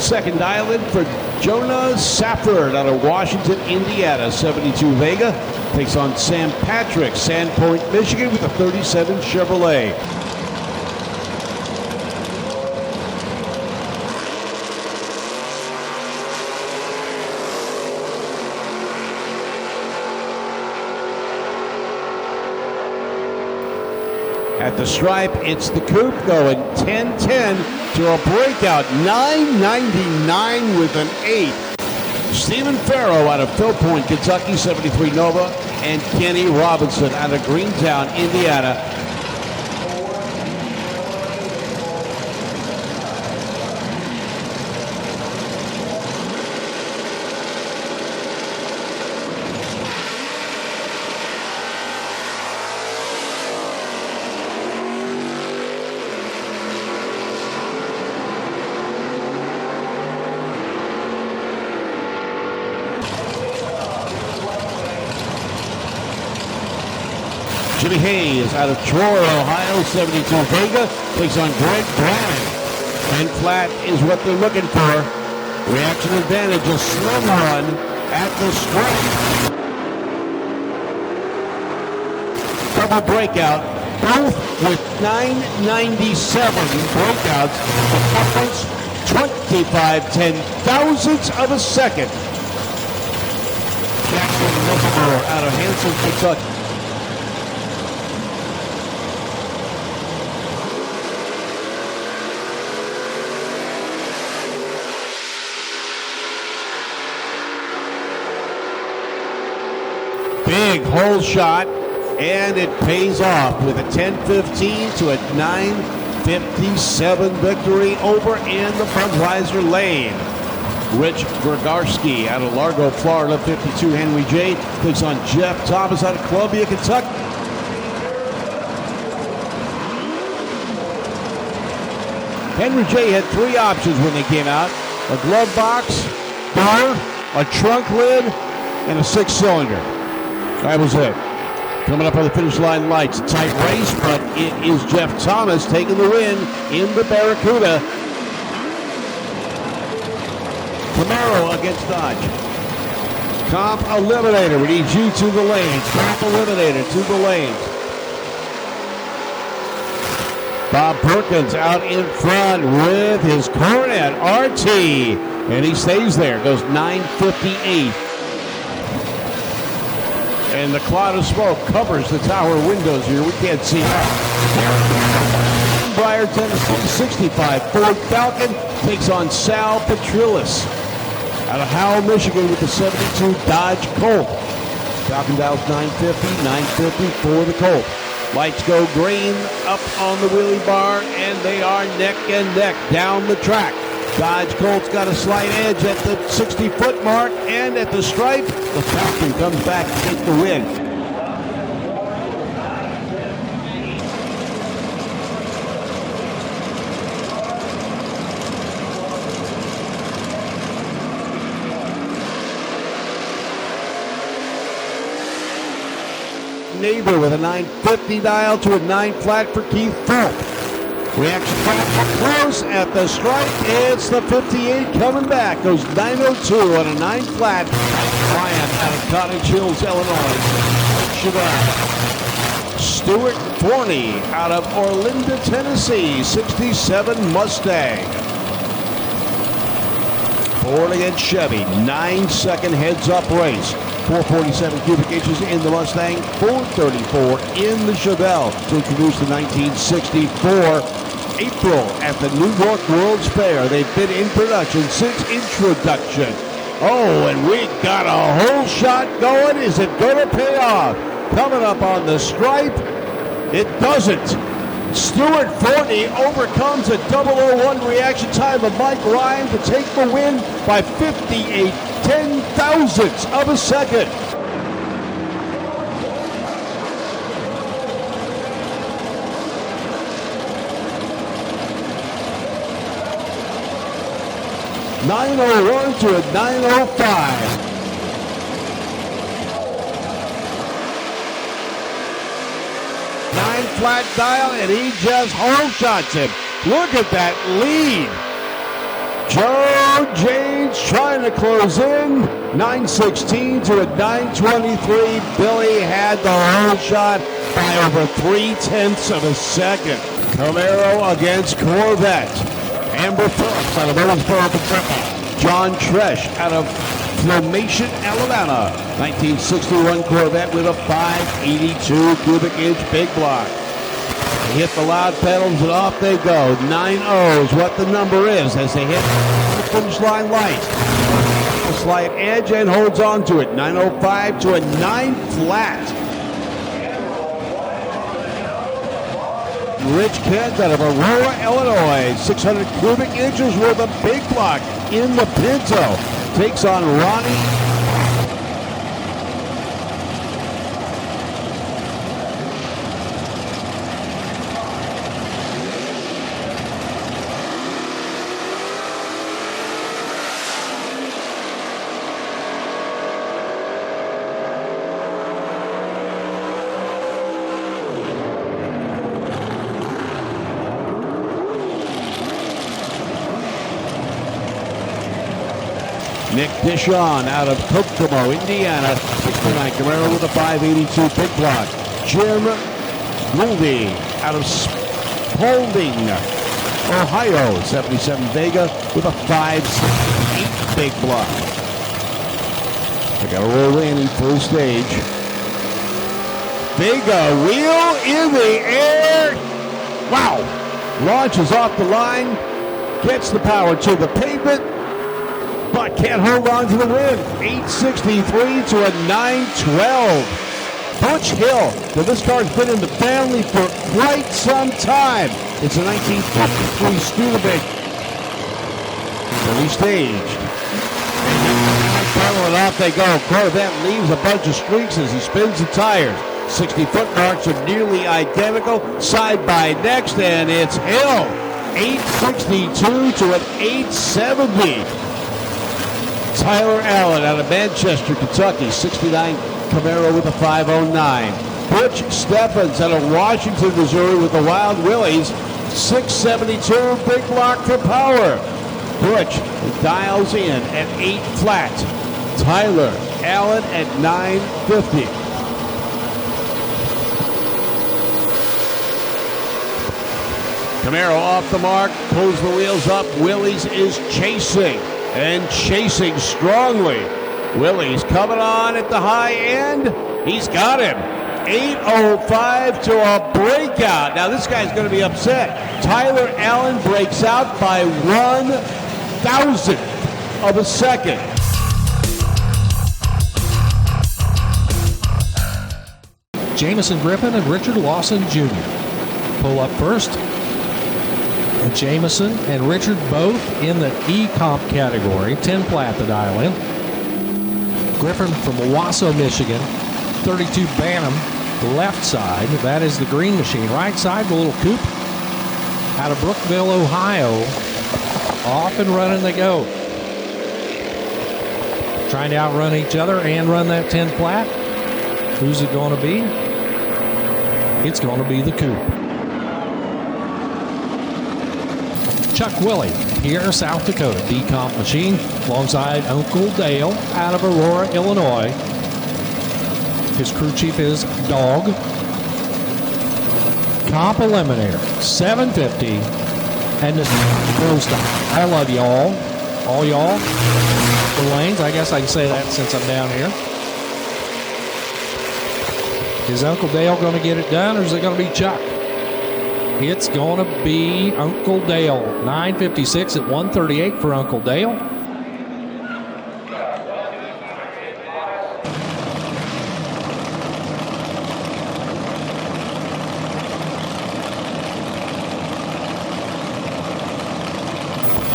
second dial in for Jonah Safford out of Washington, Indiana. 72 Vega takes on Sam Patrick, Sandpoint, Michigan, with a 37 Chevrolet. At the stripe, it's the Coupe going 10-10 to a breakout 9.99 with an 8. Stephen Farrow out of Fill Point, Kentucky, 73 Nova, and Kenny Robinson out of Greentown, Indiana. Jimmy Hayes out of Troy, Ohio, 72 Vega, takes on Greg Brannon. 10 flat is what they're looking for. Reaction advantage, a slim run at the strike. Double breakout, both with 997 breakouts. The difference, 25 ten-thousandths of a second. Jackson Livermore out of Hanson, Kentucky. Big hole shot, and it pays off with a 10-15 to a 9:57 victory over in the Budweiser lane. Rich Gregarski out of Largo, Florida, 52 Henry J. takes on Jeff Thomas out of Columbia, Kentucky. Henry J had three options when they came out: a glove box, bar, a trunk lid, and a six-cylinder. That was it. Coming up on the finish line lights. A tight race, but it is Jeff Thomas taking the win in the Barracuda. Camaro against Dodge. Comp Eliminator. We need you to the lanes. Comp Eliminator to the lanes. Bob Perkins out in front with his Coronet RT. And he stays there. Goes 9:58. And the cloud of smoke covers the tower windows here. We can't see that. Briar, Tennessee, 65. Ford Falcon takes on Sal Petrillis out of Howell, Michigan, with the 72 Dodge Colt. Falcon dials 950 for the Colt. Lights go green up on the wheelie bar, and they are neck and neck down the track. Dodge Colt's got a slight edge at the 60-foot mark, and at the stripe, the Falcon comes back to take the win. Neighbor with a 950 dial to a 9 flat for Keith Fulp. Reaction close at the strike. It's the 58 coming back. Goes 902 on a 9 flat. Ryan out of Cottage Hills, Illinois. Chevelle. Stuart Forney out of Orlinda, Tennessee. 67 Mustang. Ford against Chevy. 9-second heads-up race. 447 cubic inches in the Mustang. 434 in the Chevelle. To introduce the 1964 April at the New York World's Fair. They've been in production since introduction. Oh, and we got a whole shot going. Is it going to pay off? Coming up on the stripe, it doesn't. Stuart Forney overcomes a 001 reaction time of Mike Ryan to take the win by 58 ten-thousandths of a second. .901 to a 905. Flat dial, and he just home shots him. Look at that lead. Joe James trying to close in. 9:16 to a 9:23. Billy had the whole shot by over 3/10 of a second. Camaro against Corvette. Amber Phillips out of Owensboro, Kentucky. John Tresh out of Formation, Alabama. 1961 Corvette with a 582 cubic inch big block. They hit the loud pedals and off they go. 9-0 is what the number is as they hit the finish line light. A slight edge and holds on to it. 9:05 to a 9 flat. Rich Kent out of Aurora, Illinois. 600 cubic inches worth of big block in the Pinto. Takes on Ronnie. Nick Dishon out of Kokomo, Indiana. 69 Camaro with a 582 big block. Jim Gouldy out of Spalding, Ohio. 77 Vega with a 568 big block. They got to roll in first stage. Vega wheel in the air. Wow. Launches off the line. Gets the power to the pavement. But can't hold on to the win. 863 to a 912. Butch Hill. Now this car's been in the family for quite some time. It's a 1953 Studebaker. Fully staged. And off they go. Corvette leaves a bunch of streaks as he spins the tires. 60-foot marks are nearly identical. Side by next, and it's Hill. 862 to an 870. Tyler Allen out of Manchester, Kentucky, 69 Camaro with a 509. Butch Stephens out of Washington, Missouri with the Wild Willies, 672 big block for power. Butch dials in at 8 flat. Tyler Allen at 950. Camaro off the mark, pulls the wheels up. Willies is chasing. And chasing strongly. Willie's coming on at the high end. He's got him. 8:05 to a breakout. Now this guy's going to be upset. Tyler Allen breaks out by 1,000th of a second. Jamison Griffin and Richard Lawson Jr. pull up first. Jamison and Richard both in the E-Comp category, 10 flat to dial in. Griffin from Owasso, Michigan, 32 Bantam, left side. That is the green machine. Right side, the little coupe. Out of Brookville, Ohio. Off and running they go. Trying to outrun each other and run that 10 flat. Who's it going to be? It's going to be the coupe. Chuck Willie, here, South Dakota, D-Comp machine, alongside Uncle Dale out of Aurora, Illinois. His crew chief is Dog. Comp Eliminator, 750, and this full stop. I love y'all, all y'all, the lanes. I guess I can say that since I'm down here. Is Uncle Dale going to get it done, or is it going to be Chuck? It's going to be Uncle Dale. 956 at 138 for Uncle Dale.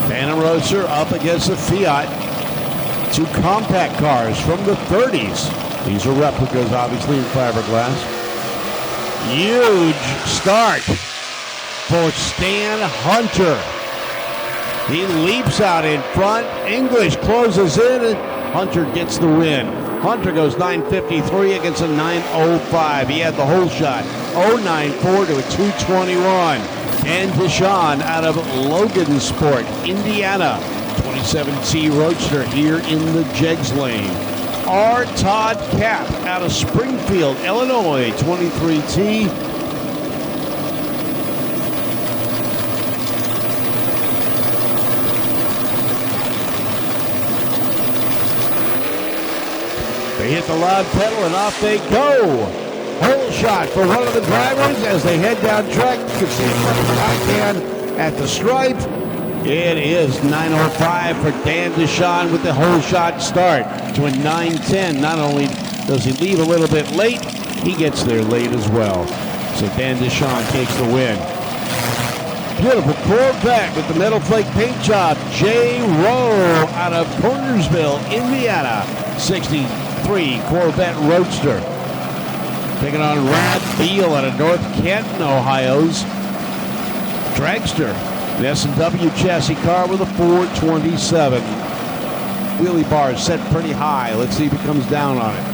Bantam Roadster up against the Fiat. Two compact cars from the 30s. These are replicas, obviously, in fiberglass. Huge start for Stan Hunter. He leaps out in front. English closes in, and Hunter gets the win. Hunter goes 953 against a 905. He had the whole shot. 094 to a 221. And Deshaun out of Logansport, Indiana. 27T Roadster here in the Jegs lane. R. Todd Cap out of Springfield, Illinois, 23T. They hit the loud pedal and off they go. Hole shot for one of the drivers as they head down track. You can see it coming from Icahn at the stripe. It is 9:05 for Dan Deshawn with the hole shot start to a 9:10. Not only does he leave a little bit late, he gets there late as well. So Dan Deshawn takes the win. Beautiful Corvette with the metal flake paint job. J. Rowe out of Cornersville, Indiana. 63 Corvette Roadster. Taking on Rad Beal out of North Canton, Ohio's dragster. An S&W chassis car with a 427. Wheelie bar set pretty high. Let's see if he comes down on it.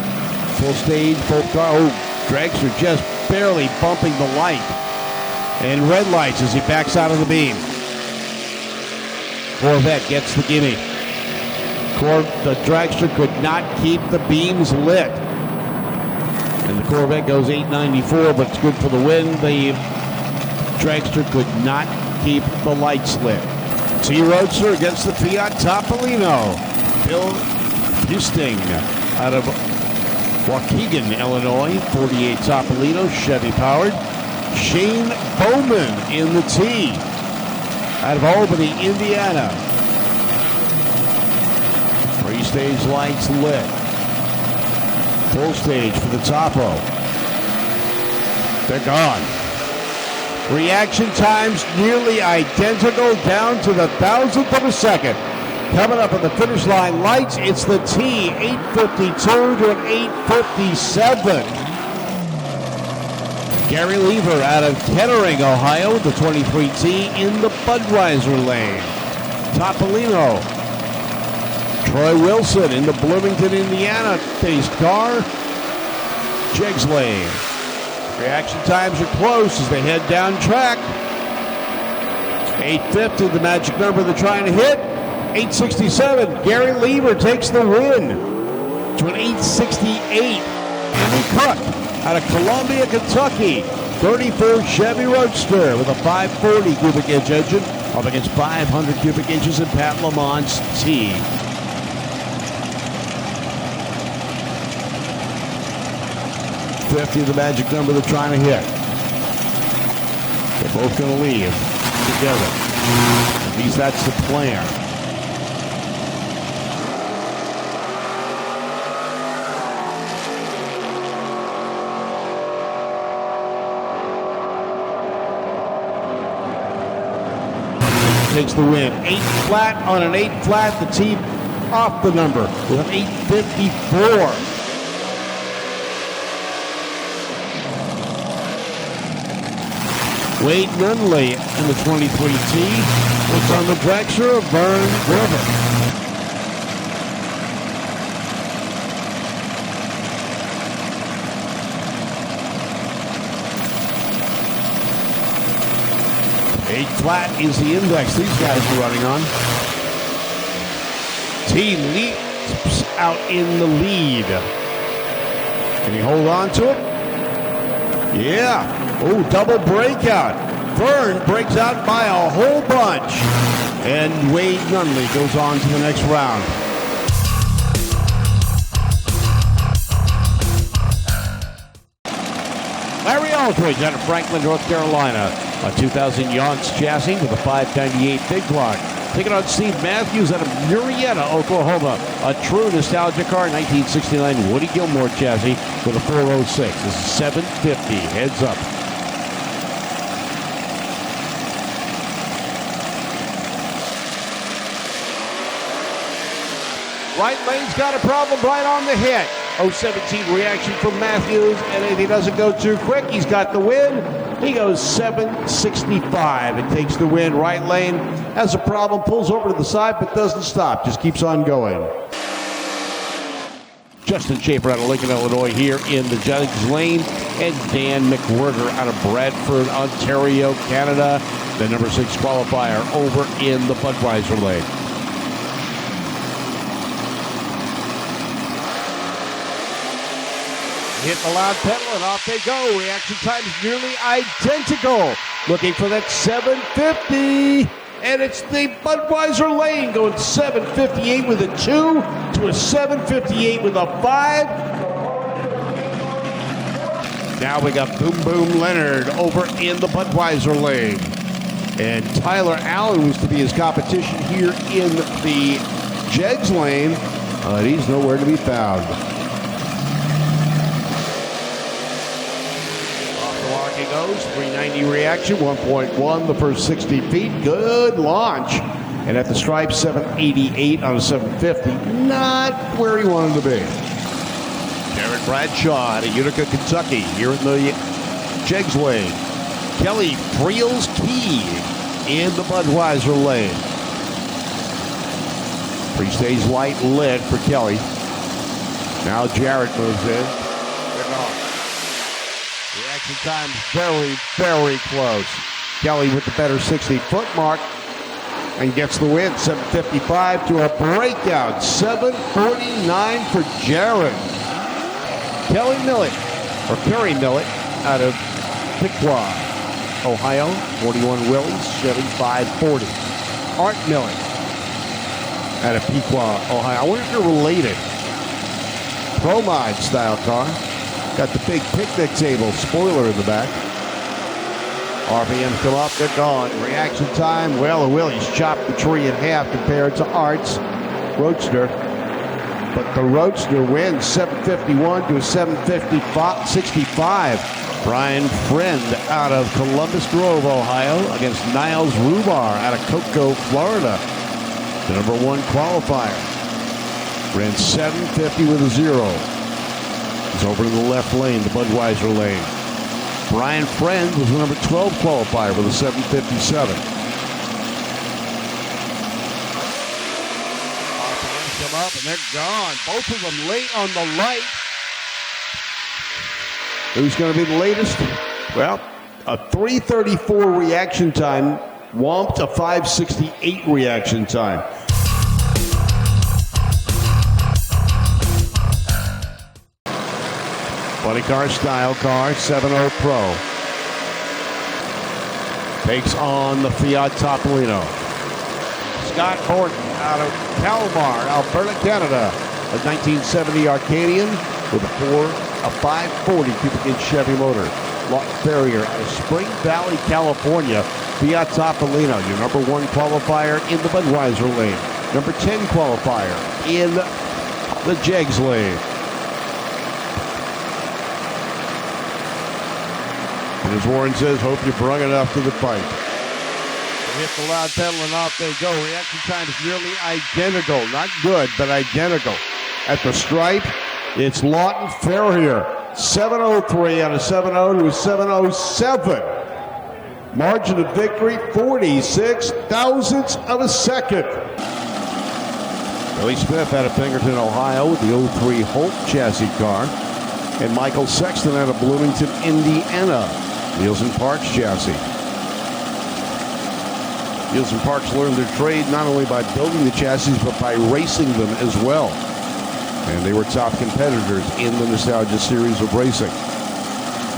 Full stage, full car. Oh, dragster just barely bumping the light. And red lights as he backs out of the beam. Corvette gets the gimme. The dragster could not keep the beams lit. And the Corvette goes 894, but it's good for the win. The dragster could not keep the lights lit. T Roadster against the Fiat Topolino. Bill Husting out of Waukegan, Illinois. 48 Topolino, Chevy powered. Shane Bowman in the T out of Albany, Indiana. Pre-stage lights lit. Full stage for the Topo. They're gone. Reaction times nearly identical, down to the thousandth of a second. Coming up at the finish line lights, it's the T, 852 to an 857. Gary Lever out of Kettering, Ohio, the 23T in the Budweiser lane. Topolino. Troy Wilson in the Bloomington, Indiana based car. Jegs lane. Reaction times are close as they head down track. 850, the magic number they're trying to hit. 867, Gary Lever takes the win to an 868. Andy Cook out of Columbia, Kentucky. 34 Chevy Roadster with a 540 cubic inch engine up against 500 cubic inches in Pat Lamont's T. .50, the magic number they're trying to hit. They're both going to leave together. At least that's the plan. Takes the win. 8 flat on an 8 flat. The team off the number with an 854. Wade Nunley in the 23T. It's on the dragster of Vern Griffin. Eight flat is the index these guys are running on. T leaps out in the lead. Can he hold on to it? Yeah. Oh, double breakout. Vern breaks out by a whole bunch. And Wade Nunley goes on to the next round. Larry Aldridge out of Franklin, North Carolina. A 2000 Yonks chassis with a 598 big block. Taking on Steve Matthews out of Murrieta, Oklahoma. A true nostalgia car, 1969 Woody Gilmore chassis with a 406. This is 750. Heads up. Right lane's got a problem right on the hit. 017 reaction from Matthews, and if he doesn't go too quick, he's got the win. He goes 765 and takes the win. Right lane has a problem, pulls over to the side, but doesn't stop, just keeps on going. Justin Schaefer out of Lincoln, Illinois here in the Jegs lane, and Dan McWhirter out of Bradford, Ontario, Canada, the number 6 qualifier over in the Budweiser lane. Hit the loud pedal and off they go. Reaction time is nearly identical. Looking for that 750. And it's the Budweiser lane going 758 with a 2 to a 758 with a 5. Now we got Boom Boom Leonard over in the Budweiser lane. And Tyler Allen was to be his competition here in the Jegs lane. But he's nowhere to be found. He goes, 390 reaction, 1.1 the first 60 feet. Good launch. And at the stripe, 788 on a 750. Not where he wanted to be. Jared Bradshaw out of Utica, Kentucky, here in the Jegs lane. Kelly Friel's Key in the Budweiser lane. Pre-stage light lit for Kelly. Now Jared moves in. They're gone. Reaction time very, very close. Kelly with the better 60-foot mark and gets the win. 7:55 to a breakout. 7:49 for Jared. Kelly Millett, or Perry Millett, out of Piqua, Ohio. 41 Willys, Chevy 540. Art Millett, out of Piqua, Ohio. I wonder if they're related. Pro Mod style car. Got the big picnic table spoiler in the back. RPMs come up, they're gone. Reaction time, well, the Willys chopped the tree in half compared to Art's Roadster. But the Roadster wins 751 to a 765. Brian Friend out of Columbus Grove, Ohio, against Niles Rubar out of Cocoa, Florida. The number 1 qualifier. Ran 750 with a 0. He's over to the left lane, the Budweiser lane. Brian Friend was the number 12 qualifier with a 757. RPMs come up and they're gone. Both of them late on the light. Who's going to be the latest? Well, a 3:34 reaction time whomped a 5:68 reaction time. Funny car style car, 7.0 Pro. Takes on the Fiat Topolino. Scott Horton out of Kalmar, Alberta, Canada. A 1970 Arcadian with a 540 cubic inch Chevy motor. Lawton Farrier out of Spring Valley, California. Fiat Topolino, your number 1 qualifier in the Budweiser lane. Number 10 qualifier in the Jegs lane. And as Warren says, hope you brung enough to the fight. They hit the loud pedal and off they go. Reaction time is nearly identical. Not good, but identical. At the stripe, it's Lawton Farrier. 703 out of 7.0 to a 707. Margin of victory, 46 thousandths of a second. Billy Smith out of Pinkerton, Ohio with the 03 Holt chassis car. And Michael Sexton out of Bloomington, Indiana. Nielsen Parks chassis. Nielsen Parks learned their trade not only by building the chassis, but by racing them as well. And they were top competitors in the Nostalgia series of racing.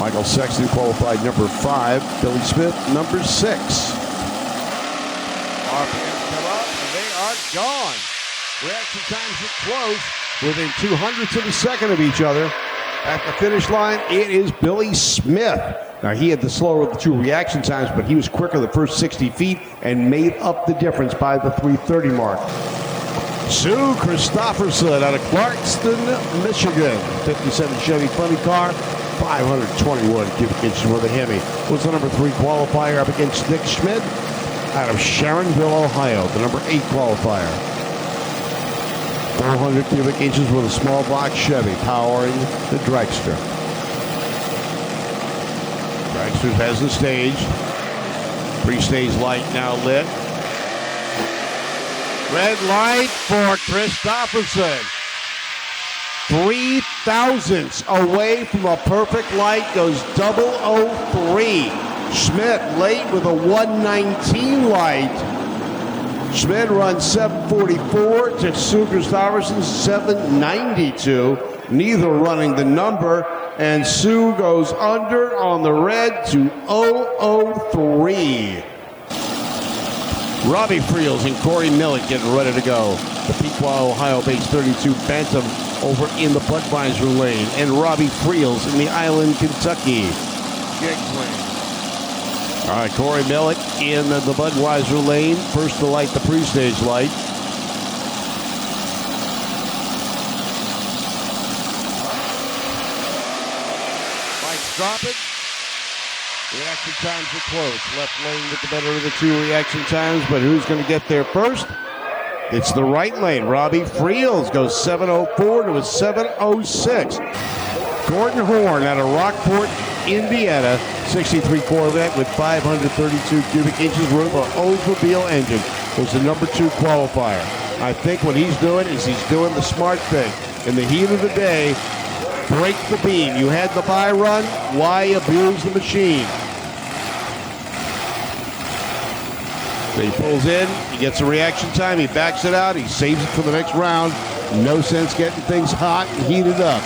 Michael Sexton qualified number 5. Billy Smith, number 6. RPMs come up, and they are gone. Reaction times are close, within 200ths of a second of each other. At the finish line, it is Billy Smith. Now, he had the slower of the 2 reaction times, but he was quicker the first 60 feet and made up the difference by the 3:30 mark. Sue Christopherson out of Clarkston, Michigan. 57 Chevy Funny car, 521 cubic inches worth of Hemi. Was the number 3 qualifier up against Nick Schmidt out of Sharonville, Ohio, the number 8 qualifier. 400 cubic inches with a small block Chevy powering the dragster. Dragster has the stage. Pre-stage light now lit. Red light for Christopherson. 3 thousandths away from a perfect light goes 003. Schmidt late with a 119 light. Schmidt runs 744 to Sue Christopherson 792. Neither running the number. And Sue goes under on the red to 003. Robbie Friels and Corey Millick getting ready to go. The Pequot, Ohio-based 32 Bantam over in the Budweiser lane. And Robbie Friels in the Island, Kentucky. All right, Corey Millick in the Budweiser lane. First to light the pre-stage light. Lights dropping. Reaction times are close. Left lane with the better of the two reaction times, but who's going to get there first? It's the right lane. Robbie Friels goes 7:04 to a 7:06. Gordon Horn out of Rockport, Indiana, 63 Corvette with 532 cubic inches worth of Oldsmobile engine. Was the number 2 qualifier. I think what he's doing is he's doing the smart thing. In the heat of the day, break the beam. You had the buy run. Why abuse the machine? So he pulls in. He gets a reaction time. He backs it out. He saves it for the next round. No sense getting things hot and heated up.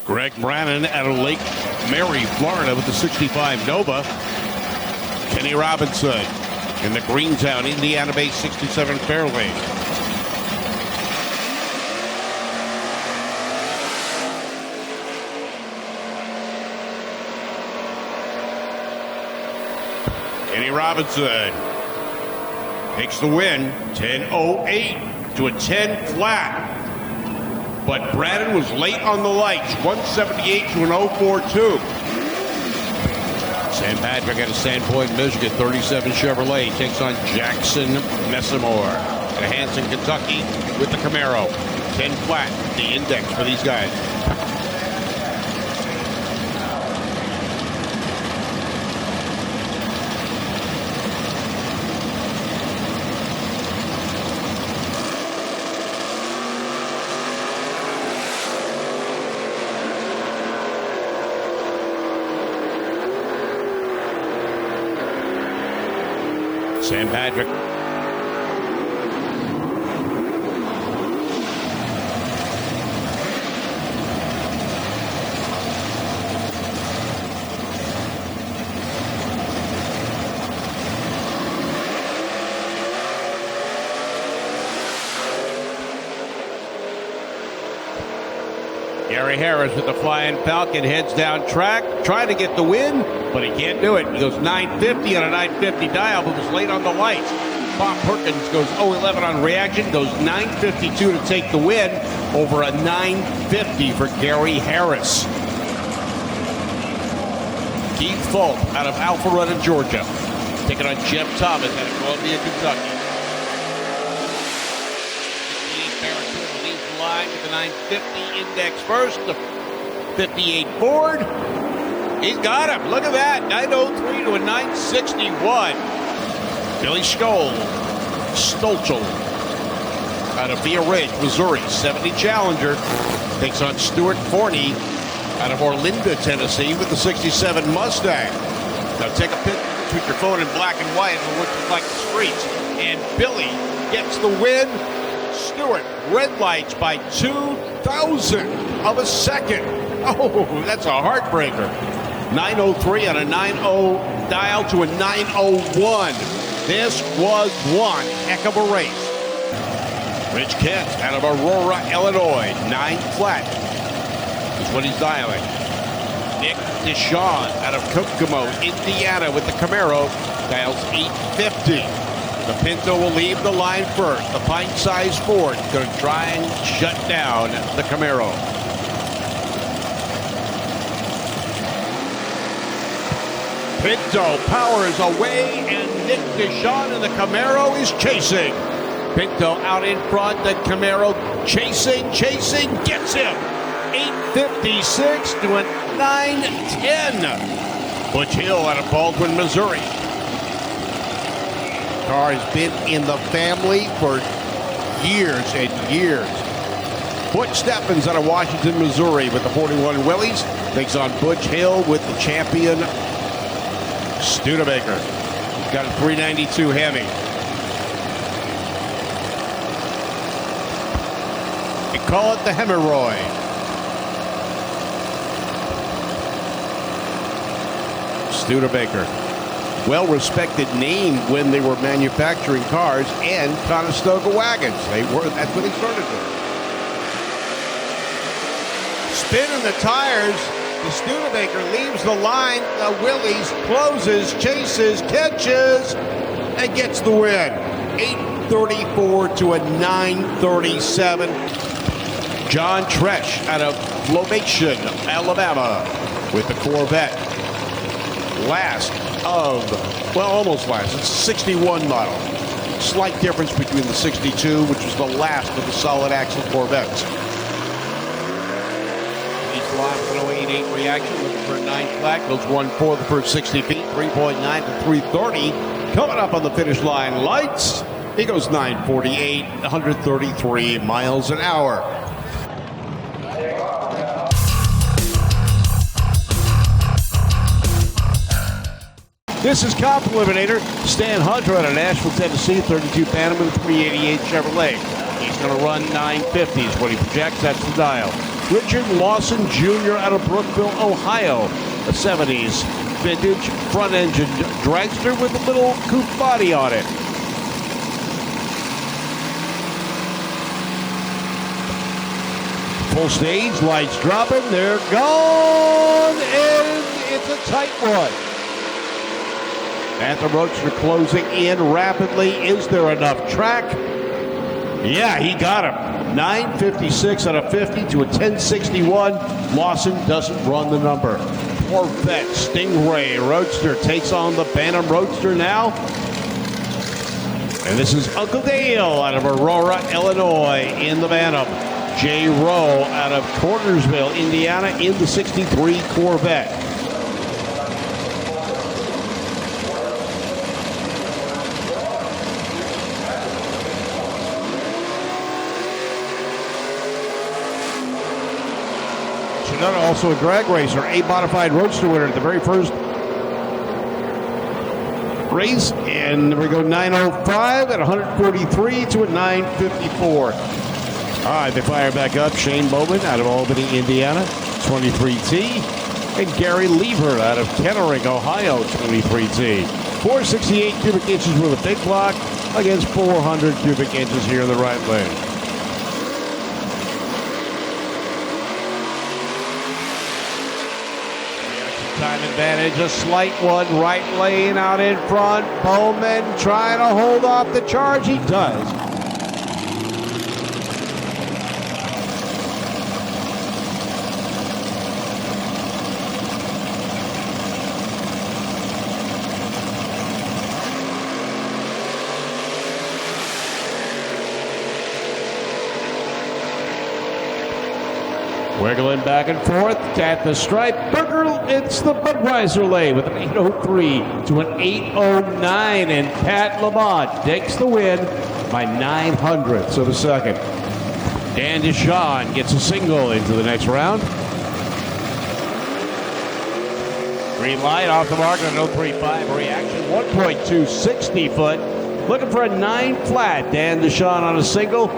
Greg Brannon out of Lake Mary, Florida with the 65 Nova. Kenny Robinson in the Greentown, Indiana-based 67 Fairlane. Kenny Robinson takes the win, 10:08 to a 10 flat. But Brannon was late on the lights, 178 to an 042. Sam Patrick out of Sandpoint, Michigan, 37 Chevrolet, takes on Jackson Messamore out of Hanson, Kentucky with the Camaro. 10 flat, the index for these guys. Sam Patrick. Gary Harris with the Flying Falcon heads down track, trying to get the win, but he can't do it. He goes 950 on a 950 dial, but was late on the lights. Bob Perkins goes 011 on reaction, goes 952 to take the win over a 950 for Gary Harris. Keith Fulp out of Alpharetta, Georgia, taking on Jeff Thomas out of Columbia, Kentucky. With the 950 index first, the 58 Ford. He's got him. Look at that. 903 to a 961. Billy Stolchel out of Via Ridge, Missouri. 70 Challenger takes on Stuart Forney out of Orlinda, Tennessee with the 67 Mustang. Now take a picture with your phone in black and white and it looks like the streets. And Billy gets the win. Stewart, red lights by 2,000 of a second. Oh, that's a heartbreaker. 903 on a 90 dial to a 901. This was one heck of a race. Rich Kent out of Aurora, Illinois, 9 flat is what he's dialing. Nick Deshawn out of Kokomo, Indiana with the Camaro, dials 850. The Pinto will leave the line first. The pint-sized Ford going to try and shut down the Camaro. Pinto powers away, and Nick Deshawn in the Camaro is chasing. Pinto out in front, the Camaro chasing, gets him. 856 to a 910. Butch Hill out of Baldwin, Missouri. Car has been in the family for years and years. Butch Steffens out of Washington, Missouri with the 41 Willys takes on Butch Hill with the champion Studebaker. Got a 392 Hemi. You call it the hemorrhoid. Studebaker. Well-respected name when they were manufacturing cars and Conestoga wagons. That's what they started with. Spinning the tires. The Studebaker leaves the line. The Willys closes, chases, catches, and gets the win. 8:34 to a 9:37. John Tresh out of Lomation, Alabama, with the Corvette. Last of, well, almost last. It's a 61 model. Slight difference between the 62, which was the last of the solid axle Corvettes. Each lap an 088 reaction, looking for a 9 flat. Goes 1-4 the first 60 feet, 3.9 to 330. Coming up on the finish line, lights. He goes 9:48, 133 miles an hour. This is Comp Eliminator. Stan Hunter out of Nashville, Tennessee, 32 Bantam with a 388 Chevrolet. He's going to run 950s. What he projects, that's the dial. Richard Lawson Jr. out of Brookville, Ohio, a 70s vintage front-engine dragster with a little coupe body on it. Full stage, lights dropping, they're gone, and it's a tight one. Anthem Roadster closing in rapidly. Is there enough track? Yeah, he got him. 9:56 out of 50 to a 10:61. Lawson doesn't run the number. Corvette Stingray Roadster takes on the Bantam Roadster now. And this is Uncle Dale out of Aurora, Illinois in the Bantam. Jay Rowe out of Cornersville, Indiana in the 63 Corvette. Also a drag racer, a modified roadster winner at the very first race. And we go 9:05 at 143 to a 9:54. All right, they fire back up. Shane Bowman out of Albany, Indiana, 23T. And Gary Lever out of Kettering, Ohio, 23T. 468 cubic inches with a big block against 400 cubic inches here in the right lane. Time advantage, a slight one, right lane out in front. Bowman trying to hold off the charge. He does. Wiggling back and forth at the stripe. Burger, it's the Budweiser lane with an 8:03 to an 8:09, and Pat Lamont takes the win by 900ths of a second. Dan Deshawn gets a single into the next round. Green light off the mark on an 035 reaction. 1.2 60 foot. Looking for a 9 flat. Dan Deshawn on a single.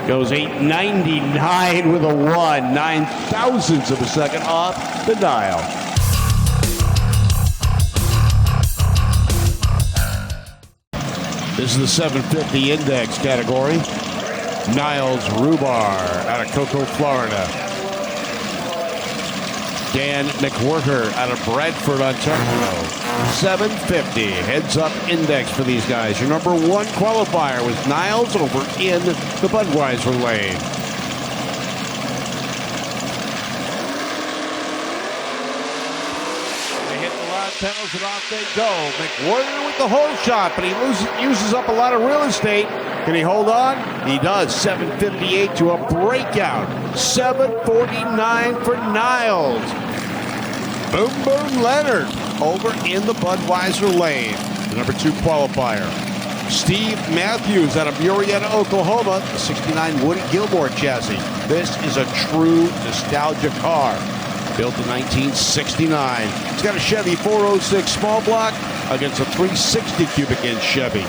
Goes 899 with a 1, 9,000ths of a second off the dial. This is the 750 index category. Niles Rubar out of Cocoa, Florida. Dan McWhirter out of Bradford, Ontario. 750 heads up index for these guys. Your number one qualifier was Niles over in the Budweiser lane. They hit the loud pedals and off they go. McWhirter with the hole shot, but he uses up a lot of real estate. Can he hold on? He does. 758 to a breakout. 749 for Niles. Boom Boom Leonard over in the Budweiser lane, the number 2 qualifier. Steve Matthews out of Murrieta, Oklahoma, the 69 Woody Gilmore chassis. This is a true nostalgia car, built in 1969. It's got a Chevy 406 small block against a 360 cubic inch Chevy.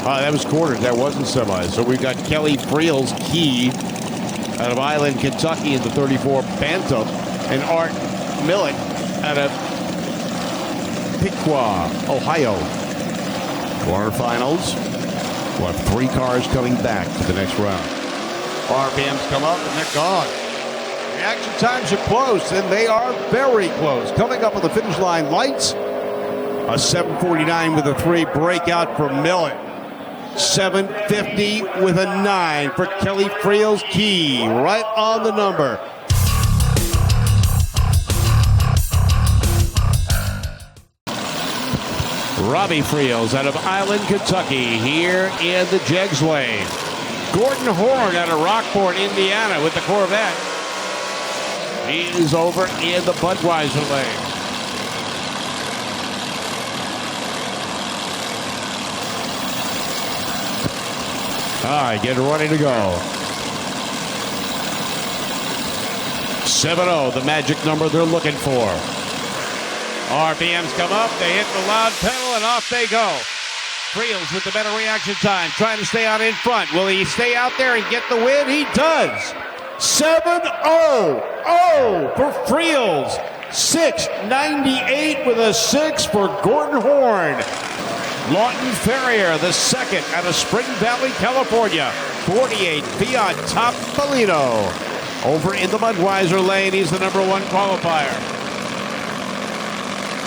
That was quarters. That wasn't semis. So we've got Kelly Friel's Key out of Island, Kentucky in the 34 Bantam, and Art Millett out of Piqua, Ohio. Quarterfinals. We'll have 3 cars coming back to the next round. RPMs come up and they're gone. Reaction times are close, and they are very close. Coming up on the finish line lights, a 7:49 with a 3 breakout for Millett. 7:50 with a 9 for Kelly Friel's Key, right on the number. Robbie Friels out of Island, Kentucky, here in the Jegs lane. Gordon Horn out of Rockport, Indiana, with the Corvette. He is over in the Budweiser lane. All right, get ready to go. 7-0, the magic number they're looking for. RPMs come up, they hit the loud pedal, and off they go. Friels with the better reaction time, trying to stay out in front. Will he stay out there and get the win? He does. 7-0 for Friels. 6:98 with a 6 for Gordon Horn. Lawton Ferrier, the second out of Spring Valley, California. 48 Fiat Topolino. Over in the Budweiser lane, he's the number 1 qualifier.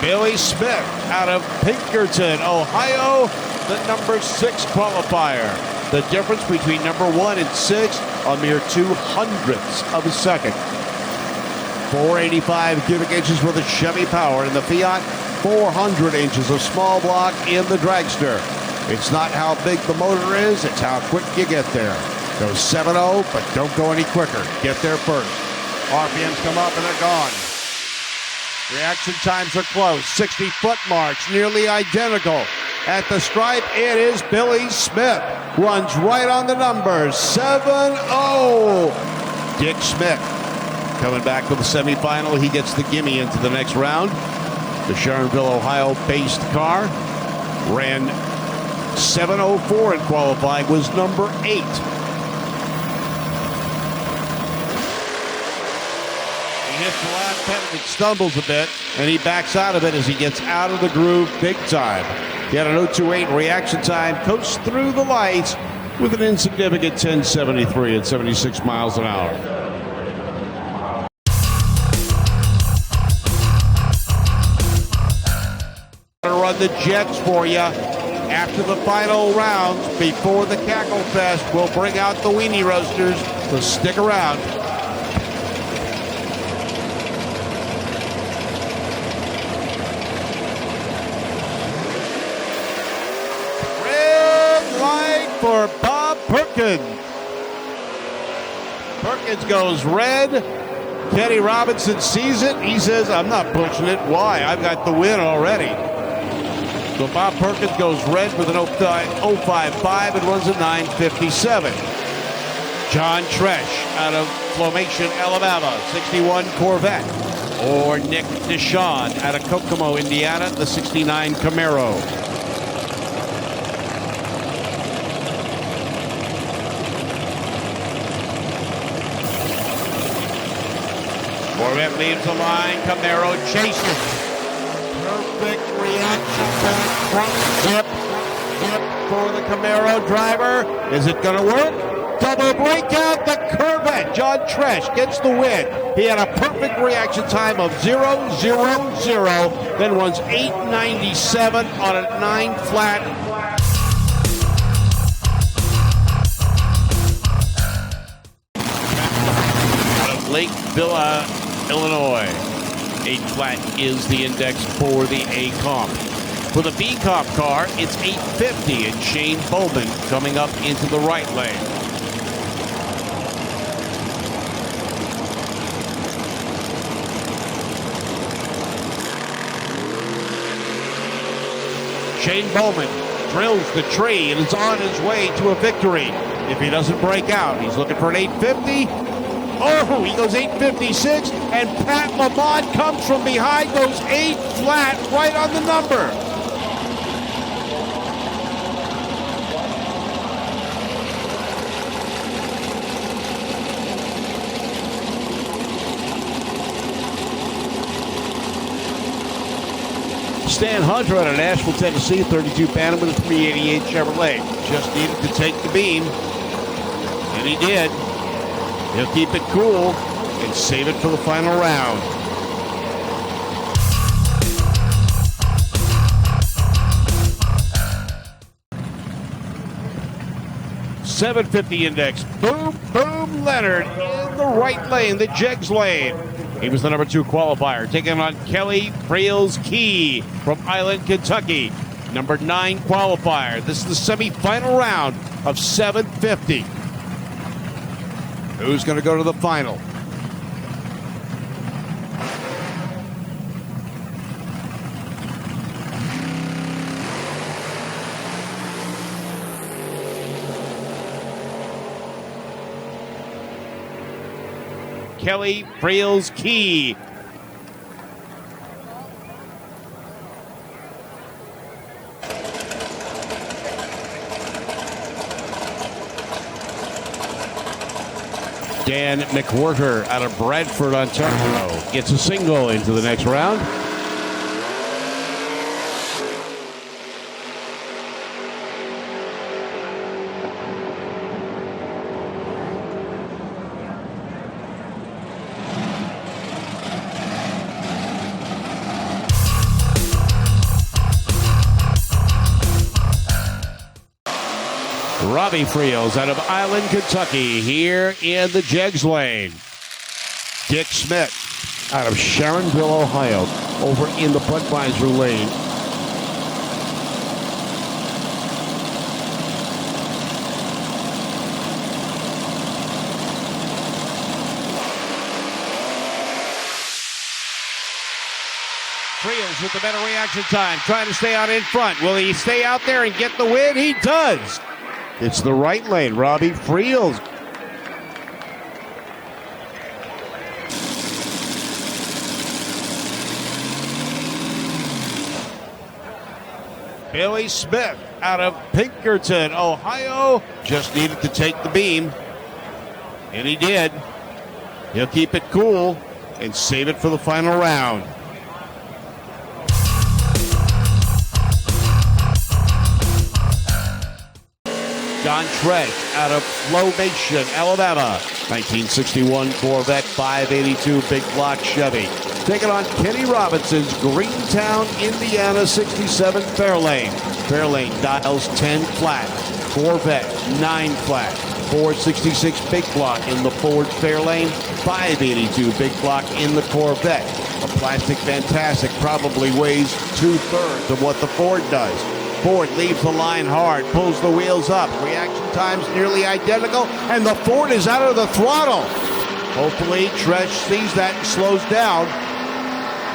Billy Smith out of Pinkerton, Ohio, the number 6 qualifier. The difference between number 1 and 6, a mere 200ths of a second. 485 cubic inches for the Chevy Power in the Fiat. 400 inches of small block in the dragster. It's not how big the motor is, it's how quick you get there. Go 7-0, but don't go any quicker. Get there first. RPMs come up and they're gone. Reaction times are close. 60-foot marks, nearly identical. At the stripe, it is Billy Smith. Runs right on the numbers. 7-0. Dick Smith coming back to the semifinal. He gets the gimme into the next round. The Sharonville, Ohio-based car ran 7:04 in qualifying, was number 8. He hits the last pedal, it stumbles a bit, and he backs out of it as he gets out of the groove big time. He had an 0.28 reaction time, coast through the lights with an insignificant 10.73 at 76 miles an hour. Run the Jets for you after the final rounds before the Cackle Fest. We'll bring out the Weenie Roasters, so stick around. Red light for Bob Perkins. Perkins goes red. Kenny Robinson sees it. He says, I'm not pushing it. Why? I've got the win already. So Bob Perkins goes red with an 0.55 and runs a 9.57. John Tresh out of Flomation, Alabama, 61 Corvette. Or Nick Deshawn out of Kokomo, Indiana, the 69 Camaro. Corvette leaves the line. Camaro chases. Perfect reaction time. Zip for the Camaro driver. Is it going to work? Double breakout, the Corvette. John Tresh gets the win. He had a perfect reaction time of 0.000, then runs 8.97 on a 9 flat. Out of Lake Villa, Illinois. 8 flat is the index for the A comp. For the B comp car, it's 850, and Shane Bowman coming up into the right lane. Shane Bowman drills the tree and is on his way to a victory. If he doesn't break out, he's looking for an 850. Oh, he goes 8.56, and Pat Lamont comes from behind, goes 8 flat, right on the number. Stan Hunter out of Nashville, Tennessee, 32 Bantam with a 388 Chevrolet. Just needed to take the beam, and he did. He'll keep it cool and save it for the final round. .750 index. Boom, boom, Leonard in the right lane, the Jegs lane. He was the number 2 qualifier, taking on Kelly Frails Key from Island, Kentucky. Number 9 qualifier. This is the semifinal round of .750. Who's going to go to the final? Kelly Frails Key. Dan McWhirter out of Bradford, Ontario, gets a single into the next round. Robbie Friels out of Island, Kentucky, here in the Jegs lane. Dick Smith out of Sharonville, Ohio, over in the Budweiser lane. Friels with the better reaction time, trying to stay out in front. Will he stay out there and get the win? He does. It's the right lane, Robbie Friels. Billy Smith out of Pinkerton, Ohio, just needed to take the beam, and he did. He'll keep it cool and save it for the final round. John Tresh out of Flowation, Alabama. 1961 Corvette 582 big block Chevy. Taking on Kenny Robinson's Greentown, Indiana 67 Fairlane. Fairlane dials 10 flat. Corvette 9 flat. 466 big block in the Ford Fairlane. 582 big block in the Corvette. A plastic fantastic, probably weighs 2/3 of what the Ford does. Ford leaves the line hard, pulls the wheels up. Reaction times nearly identical, and the Ford is out of the throttle. Hopefully, Tresh sees that and slows down.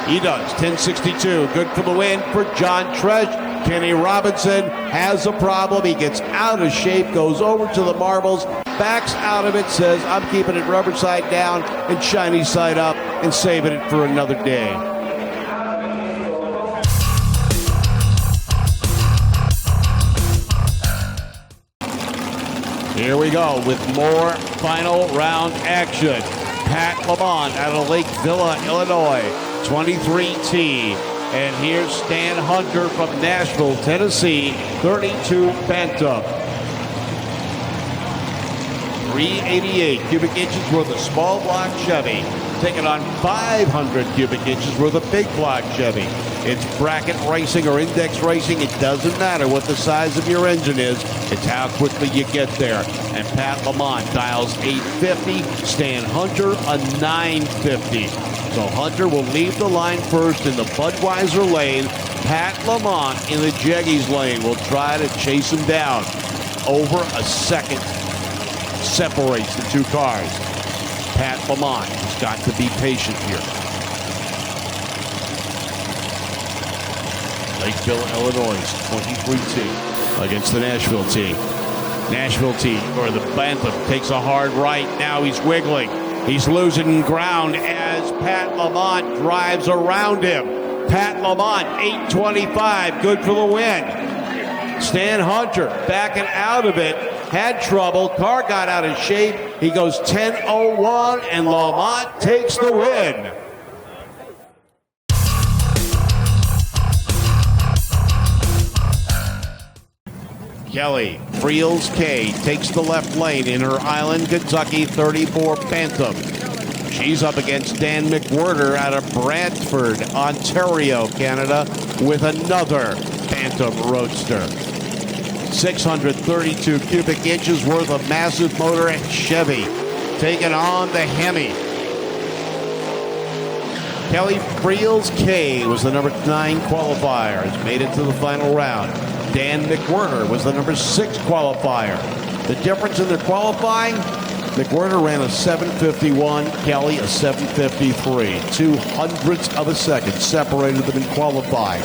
He does. 10:62. Good for the win for John Tresh. Kenny Robinson has a problem. He gets out of shape, goes over to the marbles, backs out of it, says, I'm keeping it rubber side down and shiny side up and saving it for another day. Here we go with more final round action. Pat Lamont out of Lake Villa, Illinois, 23T. And here's Stan Hunter from Nashville, Tennessee, 32 Bantam. 388 cubic inches worth of small block Chevy, taking on 500 cubic inches worth of big block Chevy. It's bracket racing or index racing. It doesn't matter what the size of your engine is. It's how quickly you get there. And Pat Lamont dials 850. Stan Hunter a 950. So Hunter will leave the line first in the Budweiser lane. Pat Lamont in the Jeggies lane will try to chase him down. Over a second separates the two cars. Pat Lamont has got to be patient here. Lakeville, Illinois, 23T against the Nashville T. Nashville T, or the Bantam, takes a hard right. Now he's wiggling. He's losing ground as Pat Lamont drives around him. Pat Lamont, 825, good for the win. Stan Hunter backing out of it. Had trouble. Car got out of shape. He goes 10:01, and Lamont takes the win. Kelly Friels K takes the left lane in her Island, Kentucky 34 Bantam. She's up against Dan McWhirter out of Brantford, Ontario, Canada, with another Bantam Roadster. 632 cubic inches worth of massive motor and Chevy taking on the Hemi. Kelly Friels K was the number 9 qualifier, has made it to the final round. Dan McWhirter was the number 6 qualifier. The difference in their qualifying, McWhirter ran a 7:51, Kelly a 7:53. 0.02 of a second separated them in qualifying.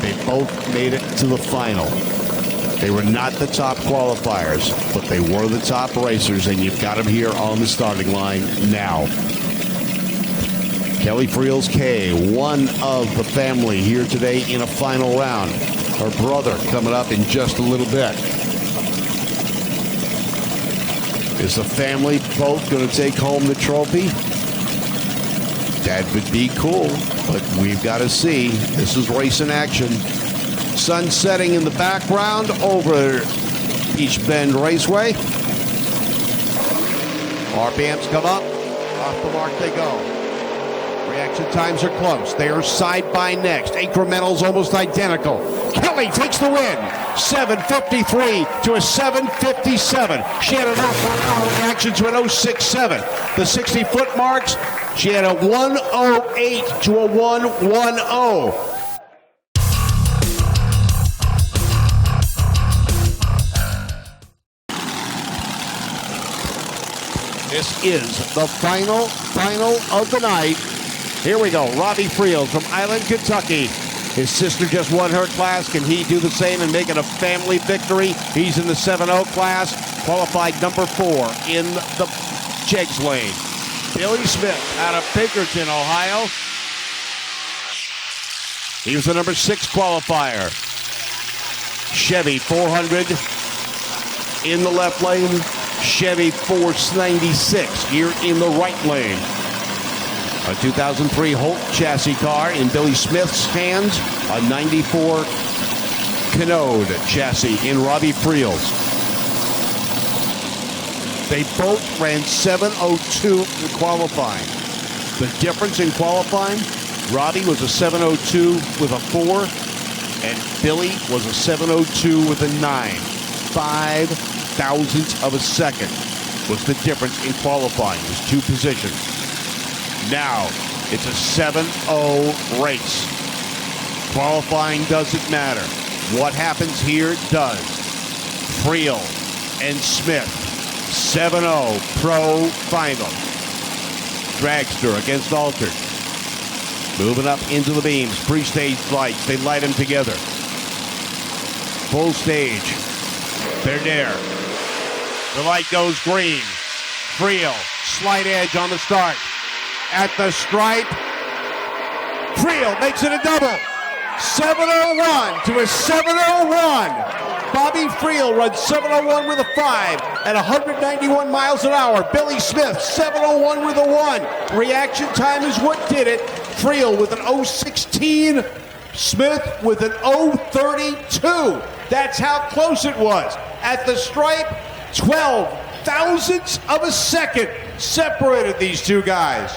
They both made it to the final. They were not the top qualifiers, but they were the top racers, and you've got them here on the starting line now. Kelly Friels K, one of the family here today in a final round. Her brother coming up in just a little bit. Is the family both going to take home the trophy? That would be cool, but we've got to see. This is race in action. Sun setting in the background over Beech Bend Raceway. RPMs come up. Off the mark they go. Reaction times are close. They are side by next. Incrementals almost identical. Kelly takes the win. 7:53 to a 7:57. She had an hour reaction to an 0.67. The 60-foot marks, she had a 1:08 to a 1:10. This is the final of the night. Here we go. Robbie Friels from Island, Kentucky. His sister just won her class. Can he do the same and make it a family victory? He's in the 7-0 class, qualified number 4 in the Jegs lane. Billy Smith out of Pinkerton, Ohio. He was the number 6 qualifier. Chevy 400 in the left lane. Chevy 496 here in the right lane. A 2003 Holt chassis car in Billy Smith's hands. A 94 Canode chassis in Robbie Friels. They both ran 7:02 in qualifying. The difference in qualifying, Robbie was a 7:02 with a 4, and Billy was a 7:02 with a 9. 0.05 of a second was the difference in qualifying. It was 2 positions. Now, it's a 7-0 race. Qualifying doesn't matter. What happens here does. Friel and Smith, 7-0 pro final. Dragster against Altered. Moving up into the beams. Pre-stage lights. They light them together. Full stage. They're there. The light goes green. Friel, slight edge on the start. At the stripe, Friel makes it a double. 7:01 to a 7:01. Bobby Friel runs 7:01 with a 5 at 191 miles an hour. Billy Smith, 7:01 with a 1. Reaction time is what did it. Friel with an 0.16. Smith with an 0.32. That's how close it was. At the stripe, 0.12 of a second separated these two guys.